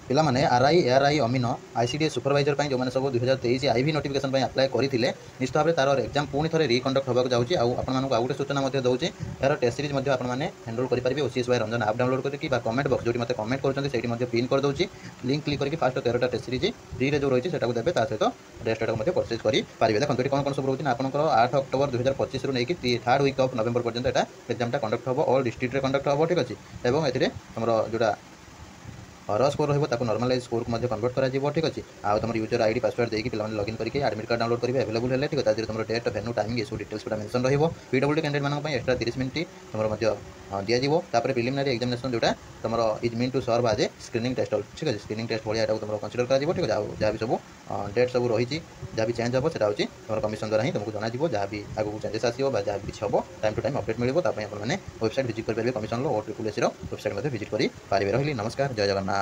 ପିଲାମାନେ RI ARI ଅମିନ ICDS supervisor ପାଇଁ ଯେଉଁମାନେ ସବୁ 2023 ଆଇଭି ନୋଟିଫିକେସନ୍ ପାଇଁ ଆପ୍ଲାଏ କରିଥିଲେ ନିଶ୍ଚିତ ଭାବରେ ତାର ଏକ୍ଜାମ୍ ପୁଣି ଥରେ ରିକଣ୍ଡକ୍ଟ ହେବାକୁ ଯାଉଛି। ଆଉ ଆପଣମାନଙ୍କୁ ଆଉ ଗୋଟେ ସୂଚନା ମଧ୍ୟ ଦେଉଛି, ଏହାର ଟେଷ୍ଟ ସିରିଜ୍ ମଧ୍ୟ ଆପଣମାନେ ଏନରୋଲ୍ କରିପାରିବେ OCSY ରଞ୍ଜନ ଆପ୍ ଡାଉନଲୋଡ୍ କରିକି ବା କମେଣ୍ଟ ବକ୍ସ ଯେଉଁଠି ମୋତେ କମେଣ୍ଟ କରୁଛନ୍ତି ସେଇଠି ମଧ୍ୟ ପିନ୍ କରିଦେଉଛି। ଲିଙ୍କ୍ କ୍ଲିକ୍ କରିକି ଫାଷ୍ଟ 13ଟା ଟେଷ୍ଟ ସିରିଜ୍ ଫ୍ରିରେ ଯେଉଁ ରହିଛି ସେଟାକୁ ଦେବେ, ତା ସହିତ ଟେଷ୍ଟଟାକୁ ମଧ୍ୟ ପରଚେଜ୍ କରିପାରିବେ। ଦେଖନ୍ତୁ ଏଠି କ'ଣ ସବୁ ରହୁଛି ନା ଆପଣଙ୍କର 8 ଅକ୍ଟୋବର 2025ରୁ ନେଇକି 3rd ୱିକ୍ ଅଫ୍ ନଭେମ୍ବର ପର୍ଯ୍ୟନ୍ତ ଏଟା ଏକ୍ଜାମ୍ଟା କଣ୍ଡକ୍ଟ ହେବ, ଅଲ୍ ଡିଷ୍ଟ୍ରିକ୍ଟରେ କଣ୍ଡକ୍ଟ ହେବ, ଠିକ୍ ଅଛି। ଏବଂ ଏଥିରେ ତୁମର ଯେଉଁଟା ସ୍କୋର ରହିବ ତାକୁ ନର୍ମାଲାଇଜ୍ ସ୍କୋରକୁ ମଧ୍ୟ କନଭର୍ଟ କରାଯିବ, ଠିକ୍ ଅଛି। ଆଉ ତୁମର ୟୁଜର ଆଇଡି ପାସୱାର୍ଡ଼ ଦେଇକି ପିଲାମାନେ ଲଗ୍ଇନ୍ କରିକି ଆଡମିଟ୍ କାର୍ଡ଼ ଡାଉନଲୋଡ୍ କରିବେ ଆଭେଲେବୁଲ୍ ହେଲେ, ଠିକ୍ ଅଛି। ତା ଦେହରେ ତୁମର ଡେଟ୍ ଭେନ୍ୟୁ ଟାଇମିଂ ଏସବୁ ଡିଟେଲ୍ସ ଗୁଡ଼ା ମେନ୍ସନ୍ ରହିବ। PWD କ୍ୟାଣ୍ଡିଡେଟ୍ମାନଙ୍କ ପାଇଁ ଏକ୍ସଟ୍ରା 30 ମିନିଟ୍ ତୁମର ମଧ୍ୟ ଦିଆଯିବ। ତାପରେ ପ୍ରିଲିମିନାରୀ ଏକ୍ଜାମିନେସନ୍ ଯେଉଁଟା ତୁମର is mean to serve as a screening test, ଠିକ୍ ଅଛି। ସ୍କ୍ରିନିଂ ଟେଷ୍ଟ ଭଳିଆ ଏଟାକୁ ତୁମର କନସିଡର କରାଯିବ, ଠିକ୍ ଅଛି। ଆଉ ଯାହା ବି ସବୁ ଡେଟ୍ ସବୁ ରହିଛି, ଯାହା ବି ଚେଞ୍ଜ ହେବ ସେଟା ହେଉଛି ତୁମର କମିଶନ ଦ୍ୱାରା ହିଁ ତୁମକୁ ଜଣାଯିବ। ଯାହା ବି ଆଗକୁ ଚେଞ୍ଜେସ୍ ଆସିବ ବା ଯାହା ବି କିଛି ହେବ ଟାଇମ୍ ଟୁ ଟାଇମ୍ ଅପଡେଟ୍ ମିଳିବ। ତା ପାଇଁ ଆପଣମାନେ ୱେବସାଇଟ୍ ଭିଜିଟ୍ କରିପାରିବେ, କମିଶନର OSSSC ୱେବସାଇଟ୍ ମଧ୍ୟ ଭିଜିଟ୍ କରିପାରିବେ। ରହିଲି, ନମସ୍କାର, ଜୟ ଜଗନ୍ନାଥ।